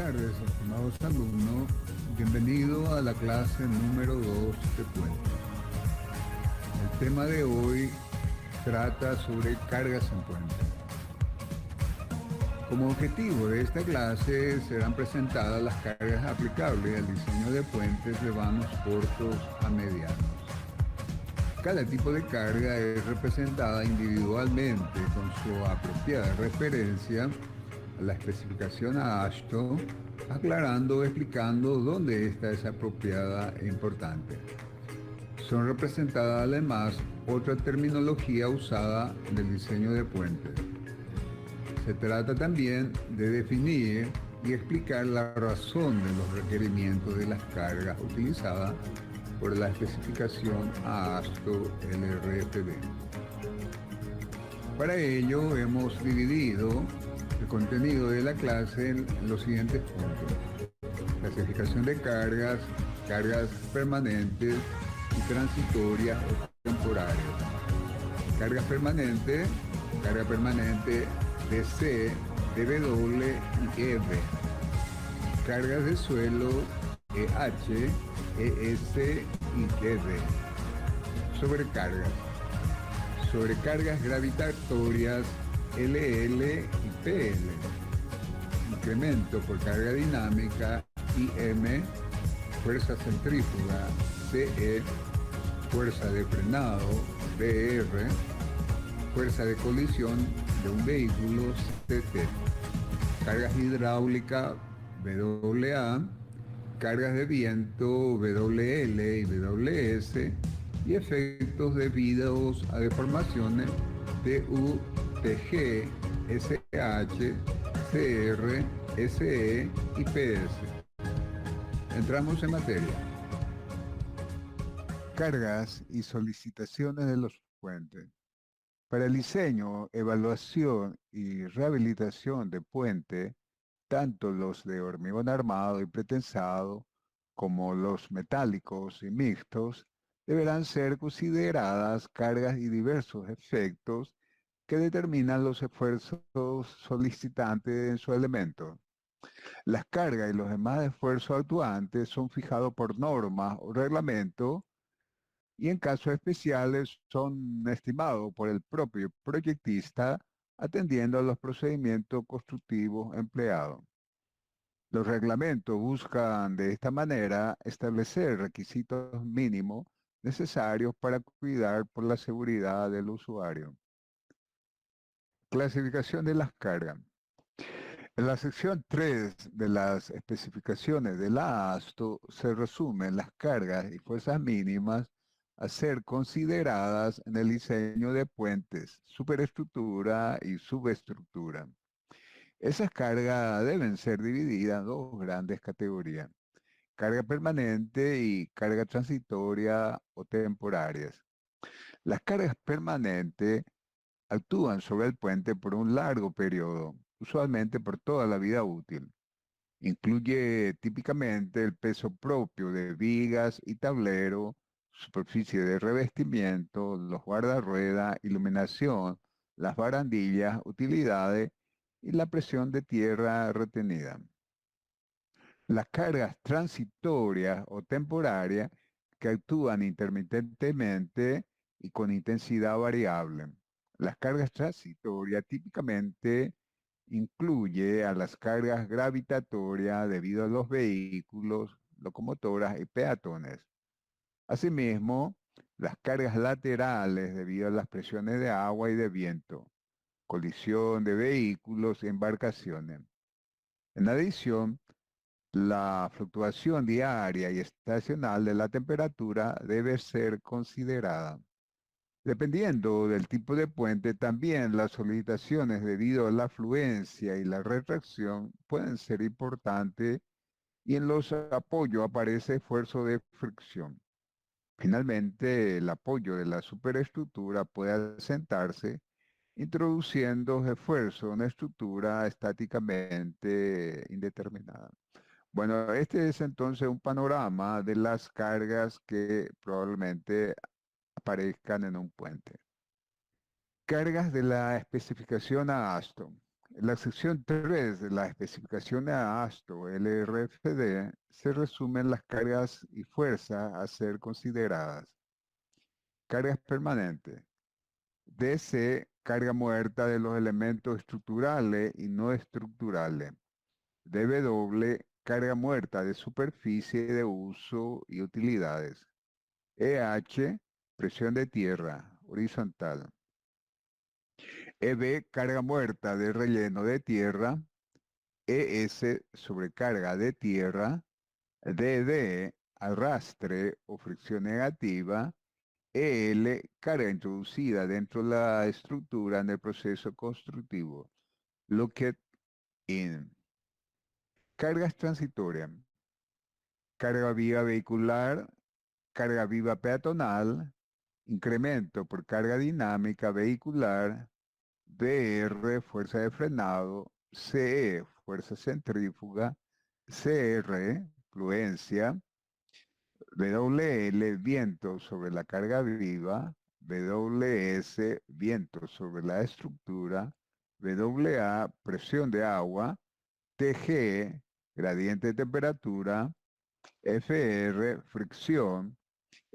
tardes, estimados alumnos. Bienvenido a la clase número 2 de Puente. El tema de hoy trata sobre cargas en puente. Como objetivo de esta clase serán presentadas las cargas aplicables al diseño de puentes de vanos cortos a medianos. Cada tipo de carga es representada individualmente con su apropiada referencia a la especificación a AASHTO, aclarando o explicando dónde esta es apropiada e importante. Son representadas además otra terminología usada en el diseño de puentes. Se trata también de definir y explicar la razón de los requerimientos de las cargas utilizadas por la especificación AASHTO LRFB. Para ello hemos dividido el contenido de la clase en los siguientes puntos: clasificación de cargas, cargas permanentes y transitorias o temporarias. Carga permanente DC, DW y EV. Cargas de suelo EH, ES y ED. Sobrecargas gravitatorias LL y PL. Incremento por carga dinámica IM. Fuerza centrífuga CE. Fuerza de frenado VR. Fuerza de colisión de un vehículo CT. Cargas hidráulicas WA. Cargas de viento WL y WS. Y efectos debidos a deformaciones TU, TG, SH, CR, SE y PS. Entramos en materia. Cargas y solicitaciones de los puentes. Para el diseño, evaluación y rehabilitación de puente, tanto los de hormigón armado y pretensado como los metálicos y mixtos, deberán ser consideradas cargas y diversos efectos que determinan los esfuerzos solicitantes en su elemento. Las cargas y los demás esfuerzos actuantes son fijados por normas o reglamentos y en casos especiales son estimados por el propio proyectista atendiendo a los procedimientos constructivos empleados. Los reglamentos buscan de esta manera establecer requisitos mínimos necesarios para cuidar por la seguridad del usuario. Clasificación de las cargas. En la sección 3 de las especificaciones de la AASHTO se resumen las cargas y fuerzas mínimas a ser consideradas en el diseño de puentes, superestructura y subestructura. Esas cargas deben ser divididas en dos grandes categorías: carga permanente y carga transitoria o temporarias. Las cargas permanentes actúan sobre el puente por un largo periodo, usualmente por toda la vida útil. Incluye típicamente el peso propio de vigas y tablero, superficie de revestimiento, los guardarruedas, iluminación, las barandillas, utilidades y la presión de tierra retenida. Las cargas transitorias o temporarias que actúan intermitentemente y con intensidad variable. Las cargas transitorias típicamente incluye a las cargas gravitatorias debido a los vehículos, locomotoras y peatones. Asimismo, las cargas laterales debido a las presiones de agua y de viento, colisión de vehículos y embarcaciones. En adición, la fluctuación diaria y estacional de la temperatura debe ser considerada. Dependiendo del tipo de puente, también las solicitaciones debido a la afluencia y la retracción pueden ser importantes y en los apoyos aparece esfuerzo de fricción. Finalmente, el apoyo de la superestructura puede asentarse introduciendo esfuerzo en una estructura estáticamente indeterminada. Bueno, este es entonces un panorama de las cargas que probablemente aparezcan en un puente. Cargas de la especificación a AASHTO. En la sección 3 de la especificación de AASTO LRFD se resumen las cargas y fuerzas a ser consideradas. Cargas permanentes. DC, carga muerta de los elementos estructurales y no estructurales. DW, carga muerta de superficie de uso y utilidades. EH, presión de tierra, horizontal. EB, carga muerta de relleno de tierra. ES, sobrecarga de tierra. DD, arrastre o fricción negativa. EL, carga introducida dentro de la estructura en el proceso constructivo. Locked in. Cargas transitorias. Carga viva vehicular, carga viva peatonal, incremento por carga dinámica vehicular, BR, fuerza de frenado, CE, fuerza centrífuga, CR, fluencia, WL, viento sobre la carga viva, WS, viento sobre la estructura, WA, presión de agua, TG, gradiente de temperatura, FR, fricción,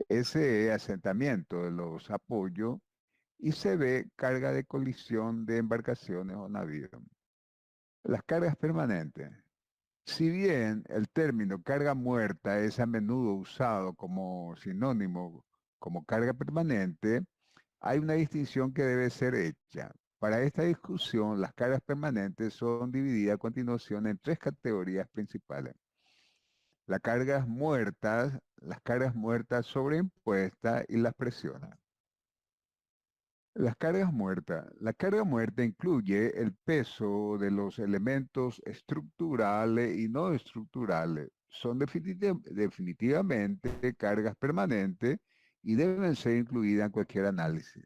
SE, asentamiento de los apoyos, y CB, carga de colisión de embarcaciones o navíos. Las cargas permanentes. Si bien el término carga muerta es a menudo usado como sinónimo como carga permanente, hay una distinción que debe ser hecha. Para esta discusión, las cargas permanentes son divididas a continuación en tres categorías principales. Las cargas muertas sobreimpuestas y las presiones. Las cargas muertas. La carga muerta incluye el peso de los elementos estructurales y no estructurales. Son definitivamente cargas permanentes y deben ser incluidas en cualquier análisis.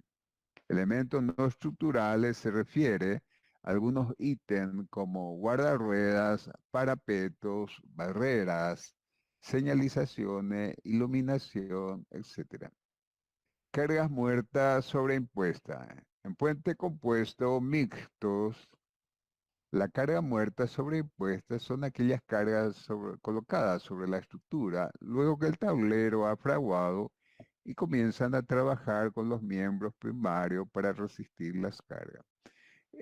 Elementos no estructurales se refiere a algunos ítems como guardarruedas, parapetos, barreras, señalizaciones, iluminación, etc. Cargas muertas sobreimpuestas. En puente compuesto mixtos, la carga muerta sobreimpuesta son aquellas cargas colocadas sobre la estructura luego que el tablero ha fraguado y comienzan a trabajar con los miembros primarios para resistir las cargas.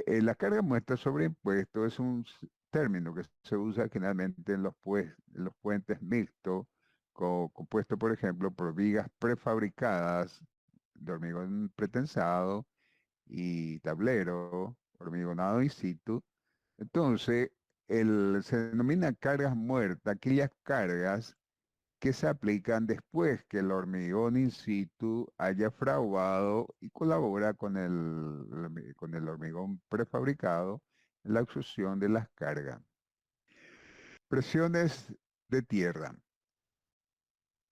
La carga muerta sobreimpuesto es un término que se usa generalmente en en los puentes mixtos, compuestos, por ejemplo, por vigas prefabricadas de hormigón pretensado y tablero, hormigonado in situ. Entonces, se denomina cargas muertas, aquellas cargas que se aplican después que el hormigón in situ haya fraguado y colabora con el hormigón prefabricado en la absorción de las cargas. Presiones de tierra.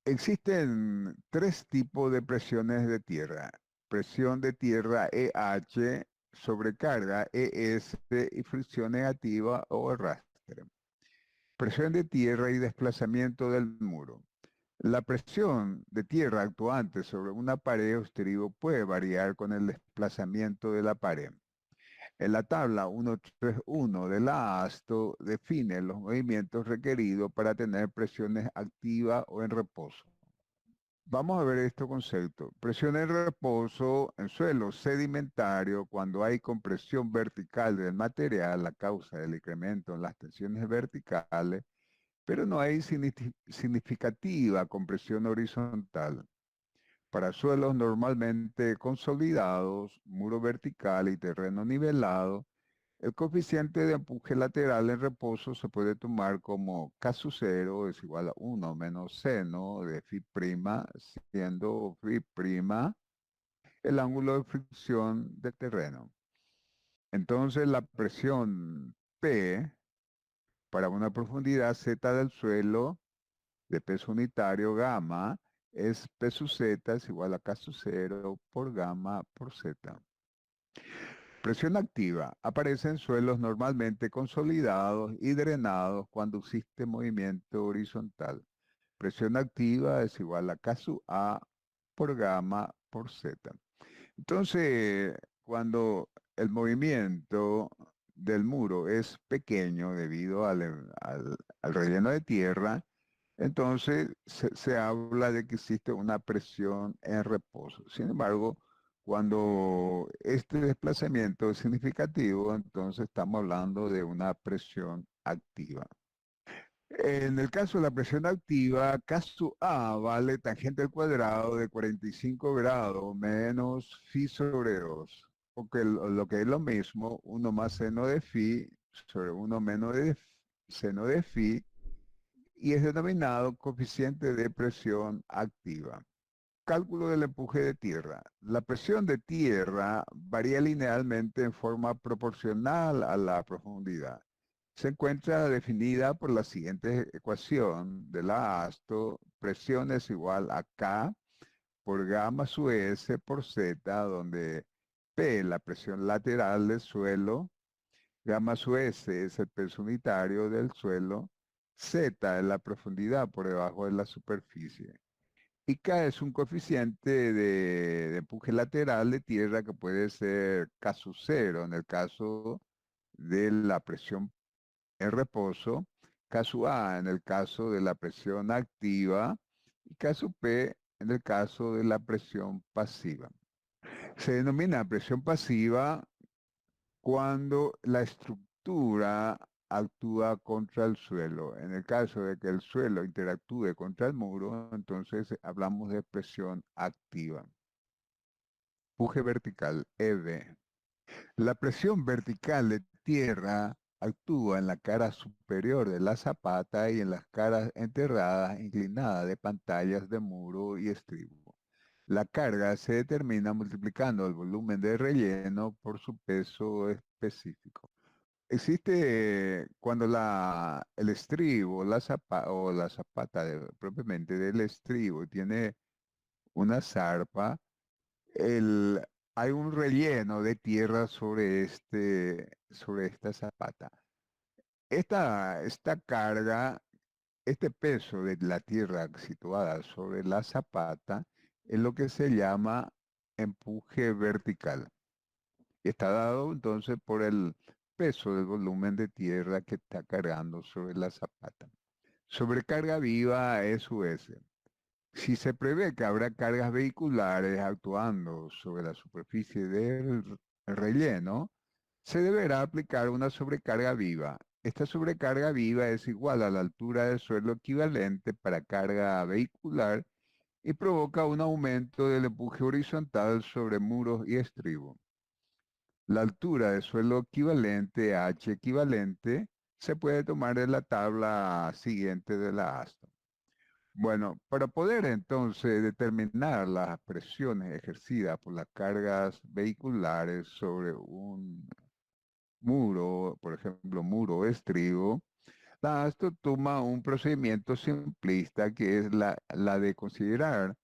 Existen tres tipos de presiones de tierra. Presión de tierra EH, sobrecarga ES y fricción negativa o arrastre. Presión de tierra y desplazamiento del muro. La presión de tierra actuante sobre una pared o estribo puede variar con el desplazamiento de la pared. En la tabla 131 de la ASTO define los movimientos requeridos para tener presiones activas o en reposo. Vamos a ver este concepto. Presión en reposo en suelo sedimentario cuando hay compresión vertical del material a causa del incremento en las tensiones verticales, pero no hay significativa compresión horizontal. Para suelos normalmente consolidados, muro vertical y terreno nivelado, el coeficiente de empuje lateral en reposo se puede tomar como K sub 0 es igual a 1 menos seno de phi', siendo phi' el ángulo de fricción del terreno. Entonces la presión P para una profundidad Z del suelo de peso unitario gamma es P sub Z es igual a K sub 0 por gamma por Z. Presión activa. Aparece en suelos normalmente consolidados y drenados cuando existe movimiento horizontal. Presión activa es igual a K sub A por gamma por Z. Entonces, cuando el movimiento del muro es pequeño debido al relleno de tierra, entonces se habla de que existe una presión en reposo. Sin embargo, cuando este desplazamiento es significativo, entonces estamos hablando de una presión activa. En el caso de la presión activa, caso A vale tangente al cuadrado de 45 grados menos phi sobre 2, o que lo que es lo mismo, 1 más seno de phi sobre 1 menos de seno de phi, y es denominado coeficiente de presión activa. Cálculo del empuje de tierra. La presión de tierra varía linealmente en forma proporcional a la profundidad. Se encuentra definida por la siguiente ecuación de la ASTO: presión es igual a K por gamma sub S por Z, donde P la presión lateral del suelo, gamma sub S es el peso unitario del suelo, Z es la profundidad por debajo de la superficie. Y K es un coeficiente de empuje lateral de tierra que puede ser K sub 0 en el caso de la presión en reposo, caso A en el caso de la presión activa y caso P en el caso de la presión pasiva. Se denomina presión pasiva cuando la estructura actúa contra el suelo. En el caso de que el suelo interactúe contra el muro, entonces hablamos de presión activa. Empuje vertical, EV. La presión vertical de tierra actúa en la cara superior de la zapata y en las caras enterradas inclinadas de pantallas de muro y estribo. La carga se determina multiplicando el volumen de relleno por su peso específico. Existe cuando el estribo o la zapata propiamente del estribo tiene una zarpa, el, hay un relleno de tierra sobre esta zapata. Esta carga, este peso de la tierra situada sobre la zapata es lo que se llama empuje vertical. Está dado entonces por el peso del volumen de tierra que está cargando sobre la zapata. Sobrecarga viva SUS. Si se prevé que habrá cargas vehiculares actuando sobre la superficie del relleno, se deberá aplicar una sobrecarga viva. Esta sobrecarga viva es igual a la altura del suelo equivalente para carga vehicular y provoca un aumento del empuje horizontal sobre muros y estribo. La altura de suelo equivalente a H equivalente se puede tomar de la tabla siguiente de la ASTO. Bueno, para poder entonces determinar las presiones ejercidas por las cargas vehiculares sobre un muro, por ejemplo, muro o estribo, la ASTO toma un procedimiento simplista que es la de considerar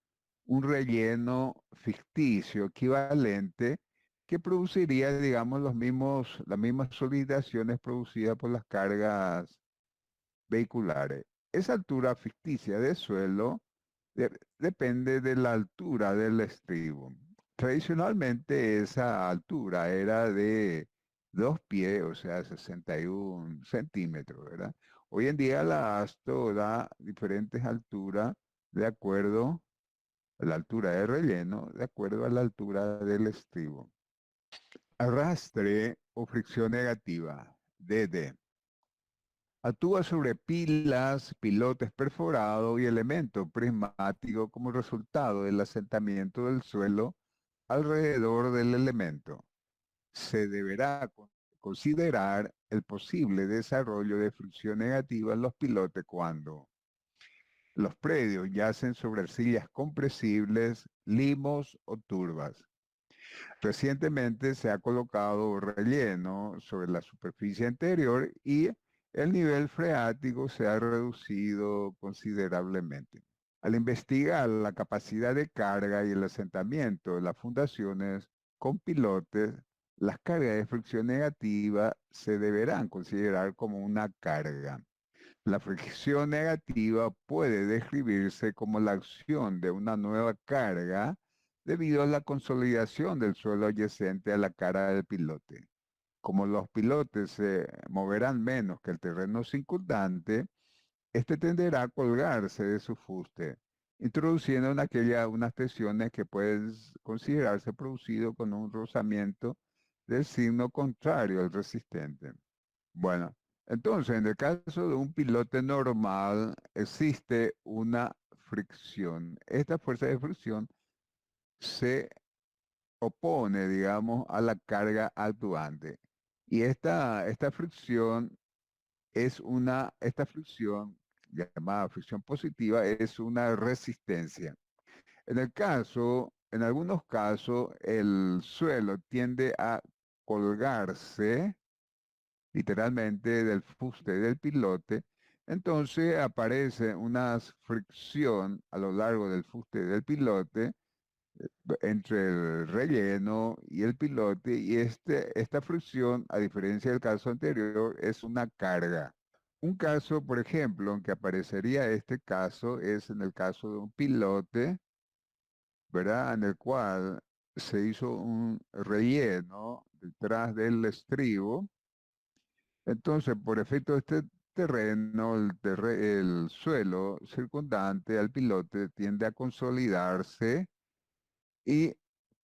un relleno ficticio equivalente que produciría, digamos, las mismas solidaciones producidas por las cargas vehiculares. Esa altura ficticia de suelo depende de la altura del estribo. Tradicionalmente esa altura era de 2 pies, o sea, 61 centímetros, ¿verdad? Hoy en día la ASTO da diferentes alturas de acuerdo a la altura de relleno, de acuerdo a la altura del estribo. Arrastre o fricción negativa, DD. Actúa sobre pilas, pilotes perforados y elementos prismáticos como resultado del asentamiento del suelo alrededor del elemento. Se deberá considerar el posible desarrollo de fricción negativa en los pilotes cuando los predios yacen sobre arcillas compresibles, limos o turbas. Recientemente se ha colocado relleno sobre la superficie interior y el nivel freático se ha reducido considerablemente. Al investigar la capacidad de carga y el asentamiento de las fundaciones con pilotes, las cargas de fricción negativa se deberán considerar como una carga. La fricción negativa puede describirse como la acción de una nueva carga debido a la consolidación del suelo adyacente a la cara del pilote. Como los pilotes se moverán menos que el terreno circundante, este tenderá a colgarse de su fuste, introduciendo unas tensiones que pueden considerarse producido con un rozamiento del signo contrario al resistente. Bueno, entonces en el caso de un pilote normal existe una fricción. Esta fuerza de fricción se opone, digamos, a la carga actuante. Y esta fricción esta fricción llamada fricción positiva es una resistencia. En algunos casos, el suelo tiende a colgarse literalmente del fuste del pilote, entonces aparece una fricción a lo largo del fuste del pilote entre el relleno y el pilote y esta fricción, a diferencia del caso anterior, es una carga. Un caso, por ejemplo, en que aparecería este caso es en el caso de un pilote, ¿verdad? En el cual se hizo un relleno detrás del estribo. Entonces, por efecto de este terreno, el suelo circundante al pilote tiende a consolidarse y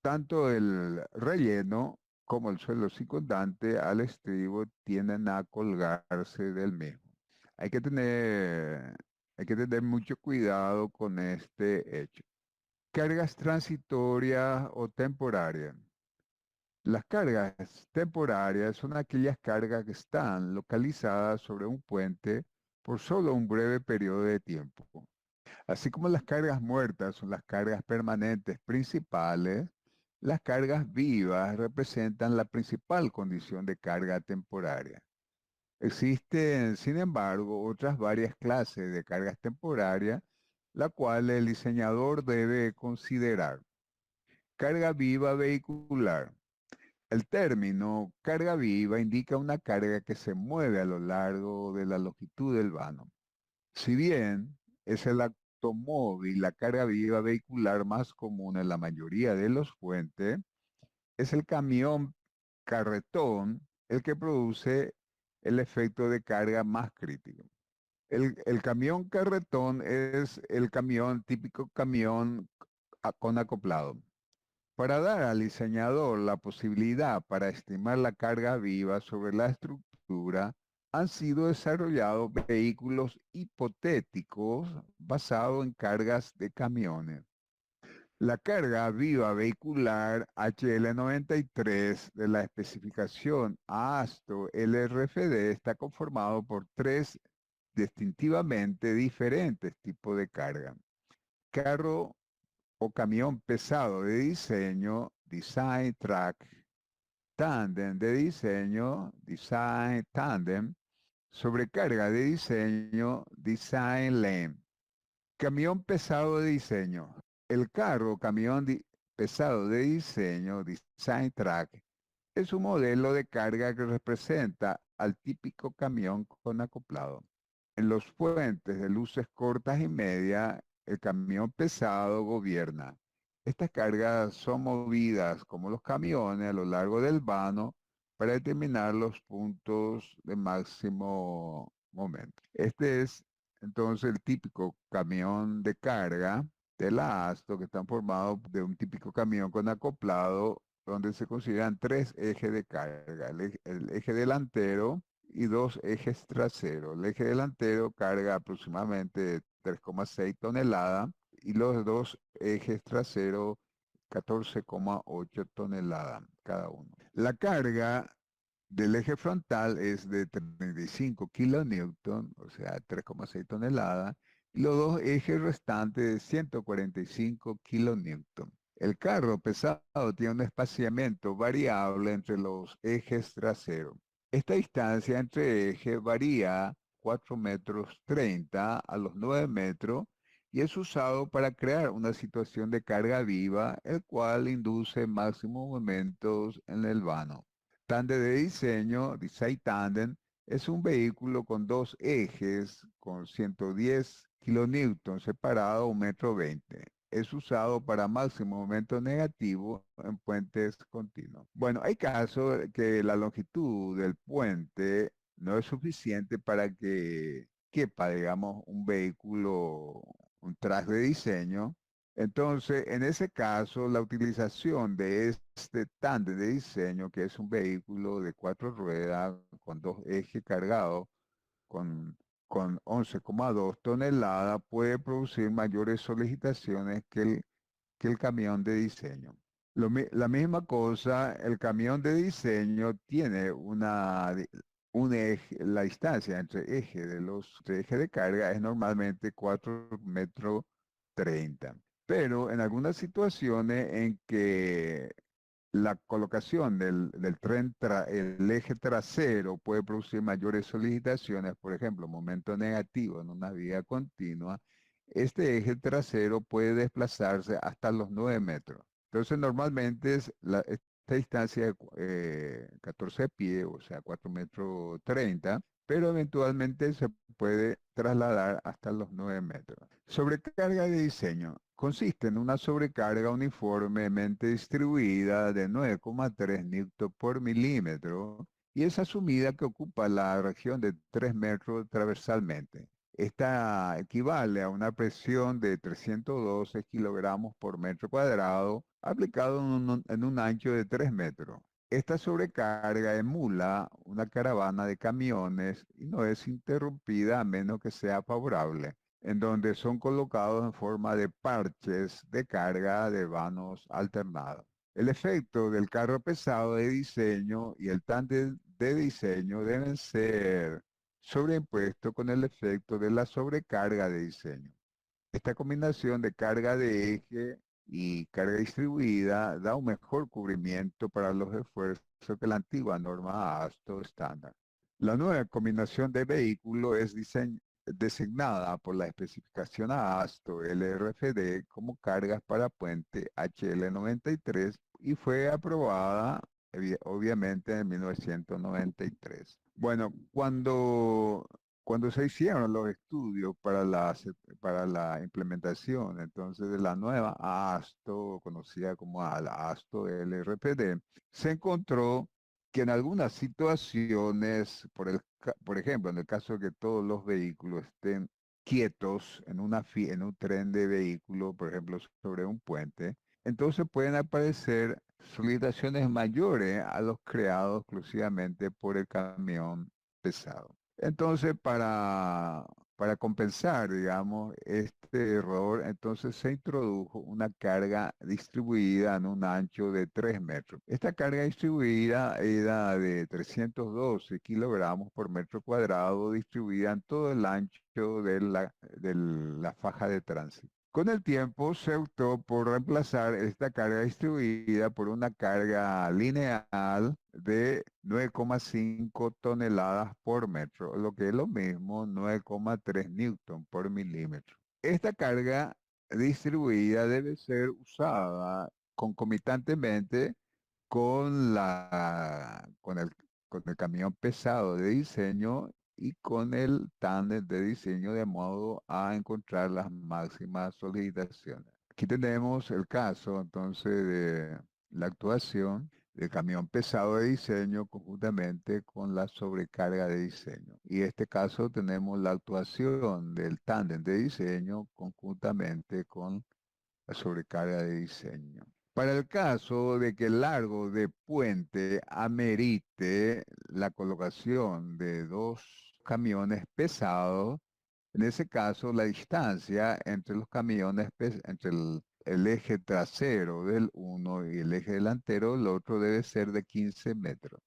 tanto el relleno como el suelo circundante al estribo tienden a colgarse del mismo. Hay que tener, hay que tener mucho cuidado con este hecho. Cargas transitorias o temporarias. Las cargas temporarias son aquellas cargas que están localizadas sobre un puente por solo un breve periodo de tiempo. Así como las cargas muertas son las cargas permanentes principales, las cargas vivas representan la principal condición de carga temporaria. Existen, sin embargo, otras varias clases de cargas temporarias, la cual el diseñador debe considerar. Carga viva vehicular. El término carga viva indica una carga que se mueve a lo largo de la longitud del vano. Si bien es el automóvil la carga viva vehicular más común en la mayoría de los puentes, es el camión carretón el que produce el efecto de carga más crítico. El camión carretón es el camión, típico camión con acoplado. Para dar al diseñador la posibilidad para estimar la carga viva sobre la estructura, han sido desarrollados vehículos hipotéticos basados en cargas de camiones. La carga viva vehicular HL93 de la especificación AASTO LRFD está conformado por tres distintivamente diferentes tipos de carga. Carro o camión pesado de diseño, Design Track, tándem de diseño, Design Tandem, sobrecarga de diseño, Design Lane. Camión pesado de diseño. El carro o camión pesado de diseño, Design Track, es un modelo de carga que representa al típico camión con acoplado. En los puentes de luces cortas y medias, el camión pesado gobierna. Estas cargas son movidas como los camiones a lo largo del vano para determinar los puntos de máximo momento. Este es entonces el típico camión de carga de la ASTO que están formados de un típico camión con acoplado donde se consideran tres ejes de carga. El eje delantero, y dos ejes traseros. El eje delantero carga aproximadamente 3,6 toneladas y los dos ejes traseros 14,8 toneladas cada uno. La carga del eje frontal es de 35 kilonewton, o sea, 3,6 toneladas, y los dos ejes restantes de 145 kilonewton. El carro pesado tiene un espaciamiento variable entre los ejes traseros. Esta distancia entre ejes varía 4 metros 30 a los 9 metros y es usado para crear una situación de carga viva, el cual induce máximos momentos en el vano. Tándem de diseño, Design Tandem, es un vehículo con dos ejes con 110 kilonewton separado a 1,20 m. es usado para máximo momento negativo en puentes continuos. Bueno, hay casos que la longitud del puente no es suficiente para que quepa, digamos, un vehículo, un traje de diseño. Entonces, en ese caso, la utilización de este tándem de diseño, que es un vehículo de 4 ruedas con 2 ejes cargados, con, con 11,2 toneladas, puede producir mayores solicitaciones que el camión de diseño. La misma cosa, el camión de diseño tiene un eje, la distancia entre eje de los ejes de carga es normalmente 4,30 m. Pero en algunas situaciones en que la colocación del tren, el eje trasero puede producir mayores solicitaciones, por ejemplo, momento negativo en una vía continua, este eje trasero puede desplazarse hasta los 9 metros. Entonces, normalmente esta distancia de 14 pies, o sea, 4,30 m, pero eventualmente se puede trasladar hasta los 9 metros. Sobrecarga de diseño. Consiste en una sobrecarga uniformemente distribuida de 9,3 newton por milímetro y es asumida que ocupa la región de 3 metros transversalmente. Esta equivale a una presión de 312 kilogramos por metro cuadrado aplicado en un ancho de 3 metros. Esta sobrecarga emula una caravana de camiones y no es interrumpida a menos que sea favorable, en donde son colocados en forma de parches de carga de vanos alternados. El efecto del carro pesado de diseño y el tándem de diseño deben ser sobreimpuestos con el efecto de la sobrecarga de diseño. Esta combinación de carga de eje y carga distribuida da un mejor cubrimiento para los esfuerzos que la antigua norma ASTO estándar. La nueva combinación de vehículo es designada por la especificación ASTO LRFD como cargas para puente HL93 y fue aprobada obviamente en 1993. Bueno, cuando se hicieron los estudios para la implementación entonces de la nueva ASTO, conocida como la ASTO LRPD, se encontró que en algunas situaciones, por ejemplo, en el caso de que todos los vehículos estén quietos en un tren de vehículos, por ejemplo, sobre un puente, entonces pueden aparecer solicitaciones mayores a los creados exclusivamente por el camión pesado. Entonces, para compensar, digamos, este error, entonces se introdujo una carga distribuida en un ancho de 3 metros. Esta carga distribuida era de 312 kilogramos por metro cuadrado, distribuida en todo el ancho de la faja de tránsito. Con el tiempo se optó por reemplazar esta carga distribuida por una carga lineal de 9,5 toneladas por metro, lo que es lo mismo 9,3 newton por milímetro. Esta carga distribuida debe ser usada concomitantemente con el camión pesado de diseño y con el tándem de diseño de modo a encontrar las máximas solicitaciones. Aquí tenemos el caso entonces de la actuación del camión pesado de diseño conjuntamente con la sobrecarga de diseño. Y en este caso tenemos la actuación del tándem de diseño conjuntamente con la sobrecarga de diseño. Para el caso de que el largo de puente amerite la colocación de 2 camiones pesados, en ese caso la distancia entre los camiones, entre el eje trasero del uno y el eje delantero del otro debe ser de 15 metros.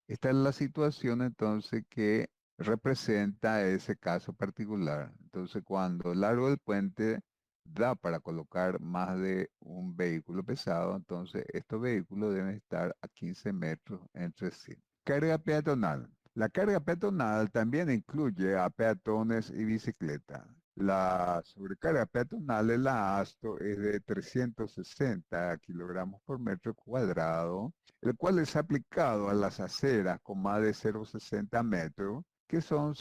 Esta es la situación entonces que representa ese caso particular. Entonces, cuando el largo del puente da para colocar más de un vehículo pesado, entonces estos vehículos deben estar a 15 metros entre sí. Carga peatonal. La carga peatonal también incluye a peatones y bicicletas. La sobrecarga peatonal de la ASTO es de 360 kilogramos por metro cuadrado, el cual es aplicado a las aceras con más de 0,60 metros, que son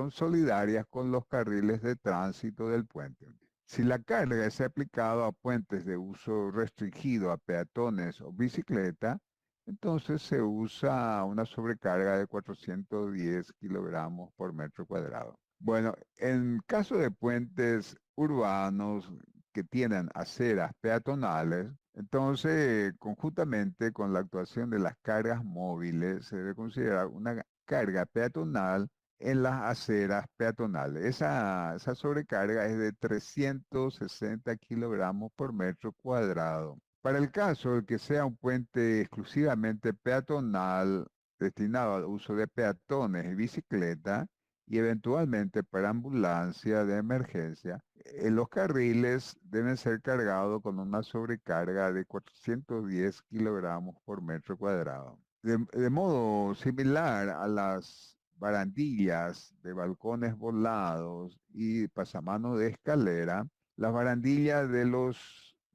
solidarias con los carriles de tránsito del puente. Si la carga es aplicada a puentes de uso restringido a peatones o bicicleta, entonces se usa una sobrecarga de 410 kilogramos por metro cuadrado. Bueno, en caso de puentes urbanos que tienen aceras peatonales, entonces conjuntamente con la actuación de las cargas móviles se debe considerar una carga peatonal en las aceras peatonales. Esa sobrecarga es de 360 kilogramos por metro cuadrado. Para el caso de que sea un puente exclusivamente peatonal destinado al uso de peatones y bicicleta y eventualmente para ambulancia de emergencia, los carriles deben ser cargados con una sobrecarga de 410 kilogramos por metro cuadrado. De modo similar a las barandillas de balcones volados y pasamanos de escalera, las barandillas de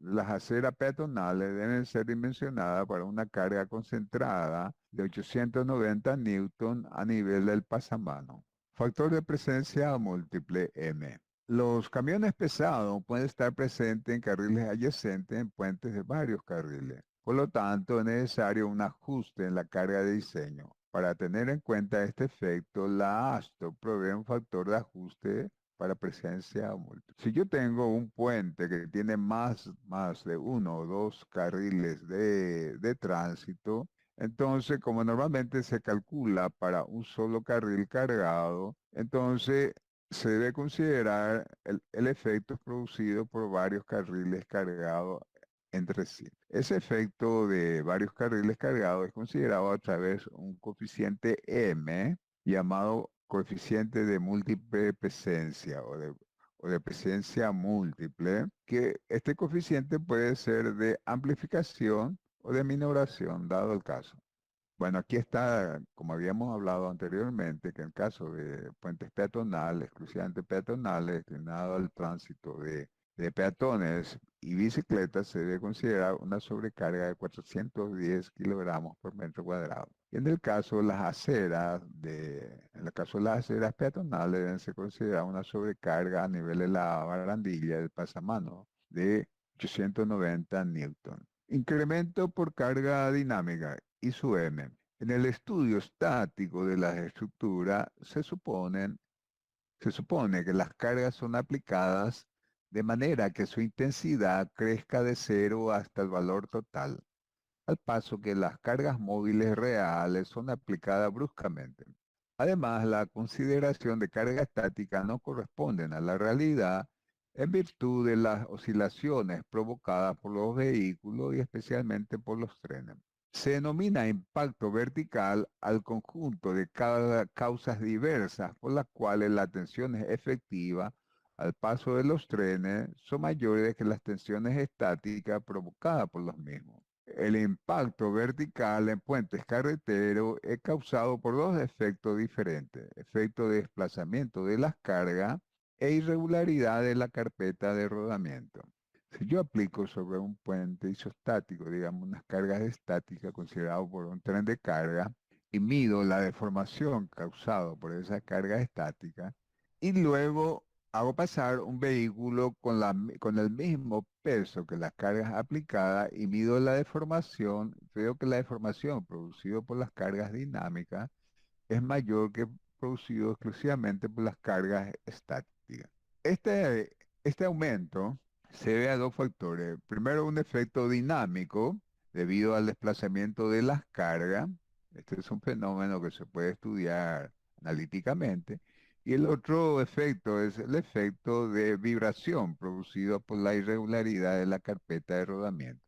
las aceras peatonales deben ser dimensionadas para una carga concentrada de 890 newton a nivel del pasamano. Factor de presencia múltiple M. Los camiones pesados pueden estar presentes en carriles adyacentes en puentes de varios carriles. Por lo tanto, es necesario un ajuste en la carga de diseño. Para tener en cuenta este efecto, la ASTO provee un factor de ajuste para presencia múltiple. Si yo tengo un puente que tiene más de uno o dos carriles de tránsito, entonces, como normalmente se calcula para un solo carril cargado, entonces se debe considerar el efecto producido por varios carriles cargados entre sí. Ese efecto de varios carriles cargados es considerado a través de un coeficiente M llamado coeficiente de múltiple presencia o de presencia múltiple, que este coeficiente puede ser de amplificación o de minoración, dado el caso. Bueno, aquí está, como habíamos hablado anteriormente, que en caso de puentes peatonales, exclusivamente peatonales, destinados al tránsito de peatones y bicicletas, se debe considerar una sobrecarga de 410 kilogramos por metro cuadrado. Y en el caso de las aceras, en el caso de las aceras peatonales, deben ser considerada una sobrecarga a nivel de la barandilla del pasamano de 890 newton. Incremento por carga dinámica y su M. En el estudio estático de las estructuras se supone que las cargas son aplicadas de manera que su intensidad crezca de cero hasta el valor total, al paso que las cargas móviles reales son aplicadas bruscamente. Además, la consideración de carga estática no corresponden a la realidad en virtud de las oscilaciones provocadas por los vehículos y especialmente por los trenes. Se denomina impacto vertical al conjunto de causas diversas por las cuales las tensiones efectivas al paso de los trenes son mayores que las tensiones estáticas provocadas por los mismos. El impacto vertical en puentes carreteros es causado por dos efectos diferentes: efecto de desplazamiento de las cargas e irregularidad de la carpeta de rodamiento. Si yo aplico sobre un puente isostático, digamos, unas cargas estáticas consideradas por un tren de carga, y mido la deformación causada por esa carga estática, y luego hago pasar un vehículo con el mismo peso que las cargas aplicadas y mido la deformación, veo que la deformación producida por las cargas dinámicas es mayor que producido exclusivamente por las cargas estáticas. Este aumento se debe a dos factores. Primero, un efecto dinámico debido al desplazamiento de las cargas. Este es un fenómeno que se puede estudiar analíticamente. Y el otro efecto es el efecto de vibración producido por la irregularidad de la carpeta de rodamiento.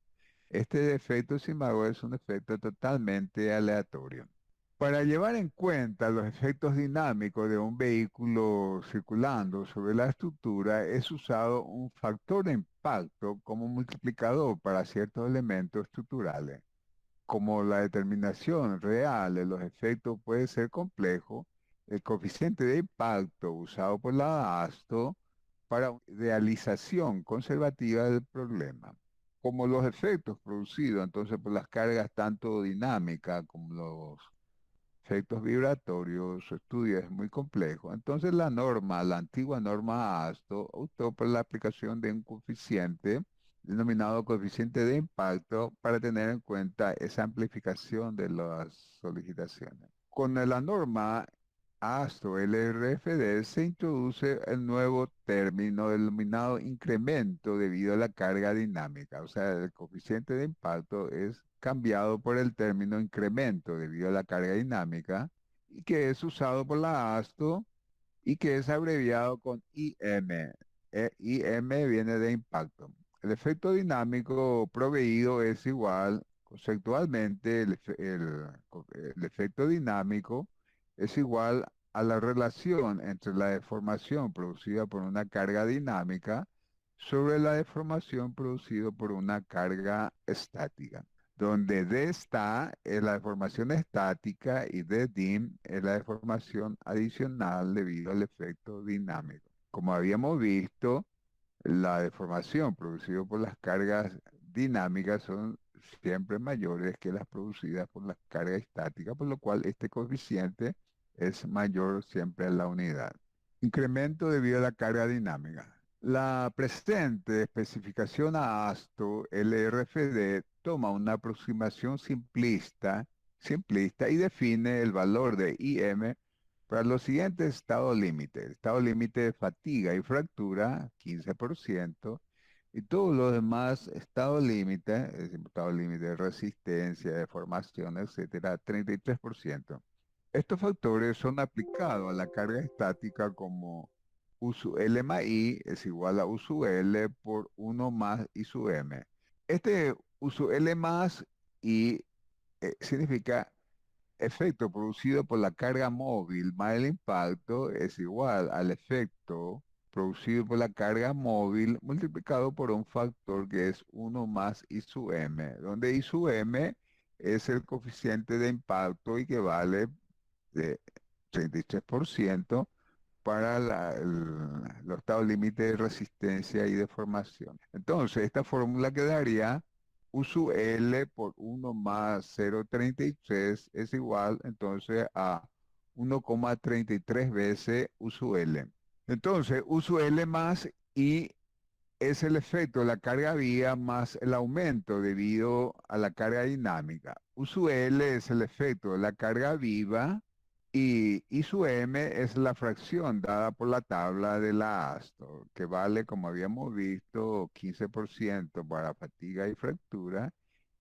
Este efecto, sin embargo, es un efecto totalmente aleatorio. Para llevar en cuenta los efectos dinámicos de un vehículo circulando sobre la estructura, es usado un factor de impacto como multiplicador para ciertos elementos estructurales. Como la determinación real de los efectos puede ser complejo, el coeficiente de impacto usado por la ASTO para realización conservativa del problema. Como los efectos producidos entonces por las cargas tanto dinámicas como efectos vibratorios, su estudio es muy complejo. Entonces la antigua norma ASTO, optó por la aplicación de un coeficiente denominado coeficiente de impacto para tener en cuenta esa amplificación de las solicitaciones. Con la norma ASTO LRFD se introduce el nuevo término denominado incremento debido a la carga dinámica. O sea, el coeficiente de impacto es cambiado por el término incremento debido a la carga dinámica y que es usado por la ASTO y que es abreviado con IM. IM viene de impacto. El efecto dinámico proveído es igual, conceptualmente, el efecto dinámico es igual a la relación entre la deformación producida por una carga dinámica sobre la deformación producida por una carga estática, donde D está es la deformación estática y D dim es la deformación adicional debido al efecto dinámico. Como habíamos visto, la deformación producida por las cargas dinámicas son siempre mayores que las producidas por las cargas estáticas, por lo cual este coeficiente es mayor siempre a la unidad. Incremento debido a la carga dinámica. La presente especificación a ASTO LRFD toma una aproximación simplista y define el valor de IM para los siguientes estados límite. El estado límite de fatiga y fractura, 15%, y todos los demás estados límite, es decir, estado límite de resistencia, deformación, etcétera, 33%. Estos factores son aplicados a la carga estática como U sub L más I es igual a U sub L por 1 más I sub M. Este U sub L más I significa efecto producido por la carga móvil más el impacto es igual al efecto producido por la carga móvil multiplicado por un factor que es 1 más I sub M, donde I sub M es el coeficiente de impacto y que vale de 33% para los estados límite de resistencia y deformación. Entonces, esta fórmula quedaría U sub L por 1 más 0,33 es igual entonces a 1,33 veces U sub L. Entonces, U sub L más I es el efecto de la carga vía más el aumento debido a la carga dinámica. U sub L es el efecto de la carga viva y I sub M es la fracción dada por la tabla de la ASTO, que vale, como habíamos visto, 15% para fatiga y fractura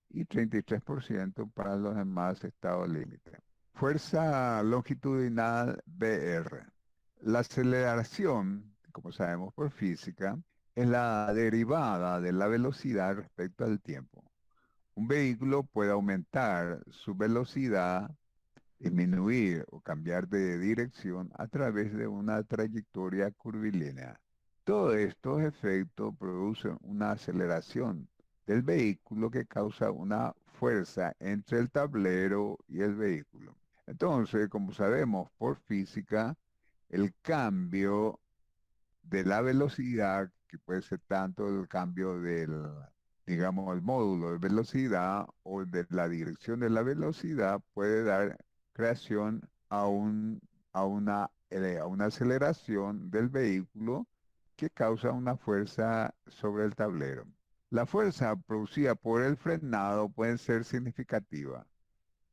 y 33% para los demás estados límite. Fuerza longitudinal BR. La aceleración, como sabemos por física, es la derivada de la velocidad respecto al tiempo. Un vehículo puede aumentar su velocidad, disminuir o cambiar de dirección a través de una trayectoria curvilínea. Todos estos efectos producen una aceleración del vehículo que causa una fuerza entre el tablero y el vehículo. Entonces, como sabemos por física, el cambio de la velocidad, que puede ser tanto el cambio del, digamos, el módulo de velocidad o de la dirección de la velocidad, puede dar creación a una aceleración del vehículo que causa una fuerza sobre el tablero. La fuerza producida por el frenado puede ser significativa.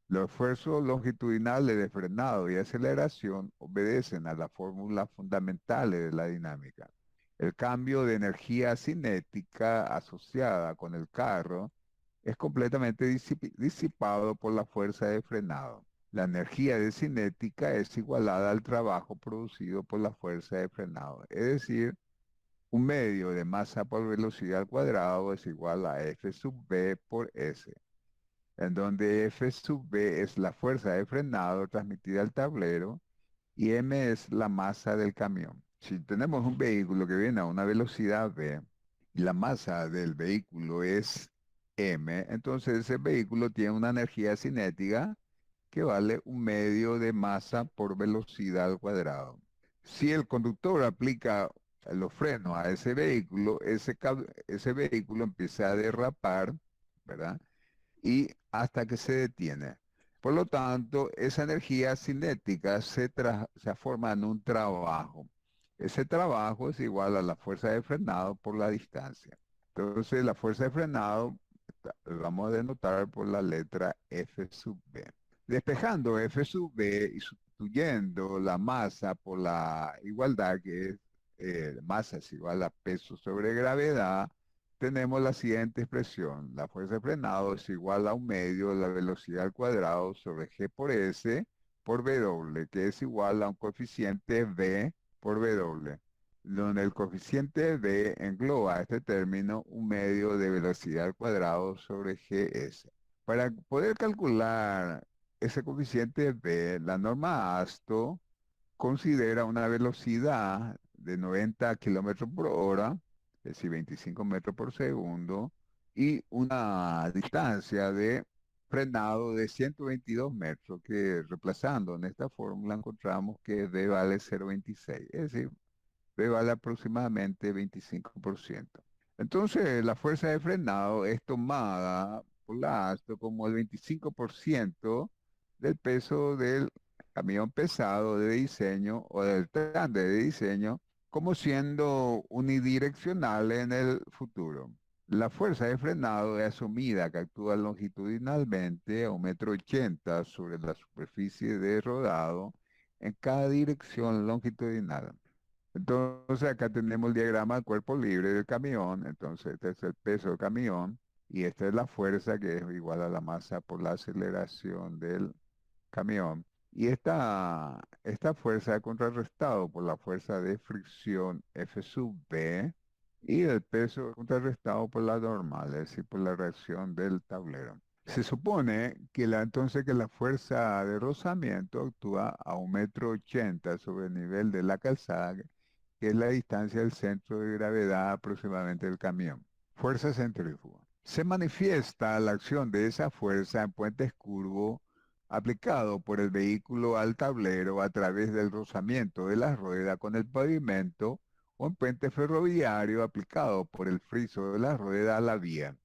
Los esfuerzos longitudinales de frenado y aceleración obedecen a las fórmulas fundamentales de la dinámica. El cambio de energía cinética asociada con el carro es completamente disipado por la fuerza de frenado. La energía de cinética es igualada al trabajo producido por la fuerza de frenado, es decir, un medio de masa por velocidad al cuadrado es igual a F sub B por S, en donde F sub B es la fuerza de frenado transmitida al tablero y M es la masa del camión. Si tenemos un vehículo que viene a una velocidad V y la masa del vehículo es M, entonces ese vehículo tiene una energía cinética que vale un medio de masa por velocidad al cuadrado. Si el conductor aplica los frenos a ese vehículo, ese vehículo empieza a derrapar, ¿verdad? Y hasta que se detiene. Por lo tanto, esa energía cinética se forma en un trabajo. Ese trabajo es igual a la fuerza de frenado por la distancia. Entonces, la fuerza de frenado vamos a denotar por la letra F sub B. Despejando F sub B y sustituyendo la masa por la igualdad, que es masa es igual a peso sobre gravedad, tenemos la siguiente expresión. La fuerza de frenado es igual a un medio de la velocidad al cuadrado sobre G por S por W, que es igual a un coeficiente V por W, donde el coeficiente V engloba este término un medio de velocidad al cuadrado sobre GS. Para poder calcular ese coeficiente V, la norma ASTO considera una velocidad de 90 kilómetros por hora, es decir, 25 metros por segundo, y una distancia de frenado de 122 metros, que reemplazando en esta fórmula encontramos que V vale 0,26, es decir, V vale aproximadamente 25%. Entonces, la fuerza de frenado es tomada por la ASTO como el 25% del peso del camión pesado de diseño o del tándem de diseño, como siendo unidireccional en el futuro. La fuerza de frenado es asumida que actúa longitudinalmente a 1,80 m sobre la superficie de rodado en cada dirección longitudinal. Entonces acá tenemos el diagrama del cuerpo libre del camión. Entonces este es el peso del camión y esta es la fuerza que es igual a la masa por la aceleración del camión. Y esta fuerza es contrarrestado por la fuerza de fricción F sub B y el peso contrarrestado por la normal, es decir, por la reacción del tablero. Se supone que entonces que la fuerza de rozamiento actúa a 1,80 m sobre el nivel de la calzada, que es la distancia del centro de gravedad aproximadamente del camión. Fuerza centrífuga. Se manifiesta la acción de esa fuerza en puentes curvos aplicado por el vehículo al tablero a través del rozamiento de la rueda con el pavimento o en puente ferroviario aplicado por el friso de la rueda a la vía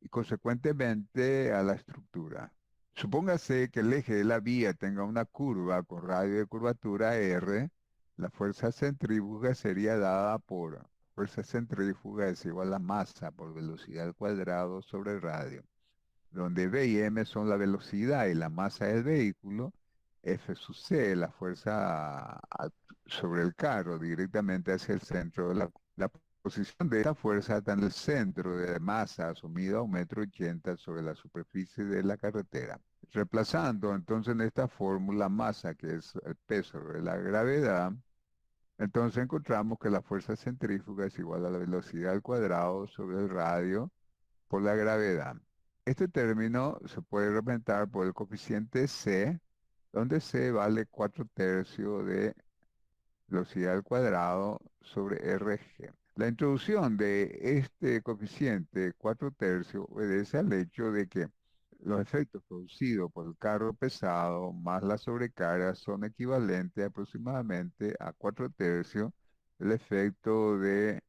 y consecuentemente a la estructura. Supóngase que el eje de la vía tenga una curva con radio de curvatura R, la fuerza centrífuga sería dada por fuerza centrífuga es igual a masa por velocidad al cuadrado sobre el radio, donde V y M son la velocidad y la masa del vehículo, F sub C, la fuerza sobre el carro directamente hacia el centro de la posición de esta fuerza está en el centro de masa asumido a 1,80 m sobre la superficie de la carretera. Reemplazando entonces en esta fórmula masa, que es el peso de la gravedad, entonces encontramos que la fuerza centrífuga es igual a la velocidad al cuadrado sobre el radio por la gravedad. Este término se puede representar por el coeficiente C, donde C vale 4/3 de velocidad al cuadrado sobre RG. La introducción de este coeficiente 4/3 obedece al hecho de que los efectos producidos por el carro pesado más la sobrecarga son equivalentes aproximadamente a 4/3 del efecto del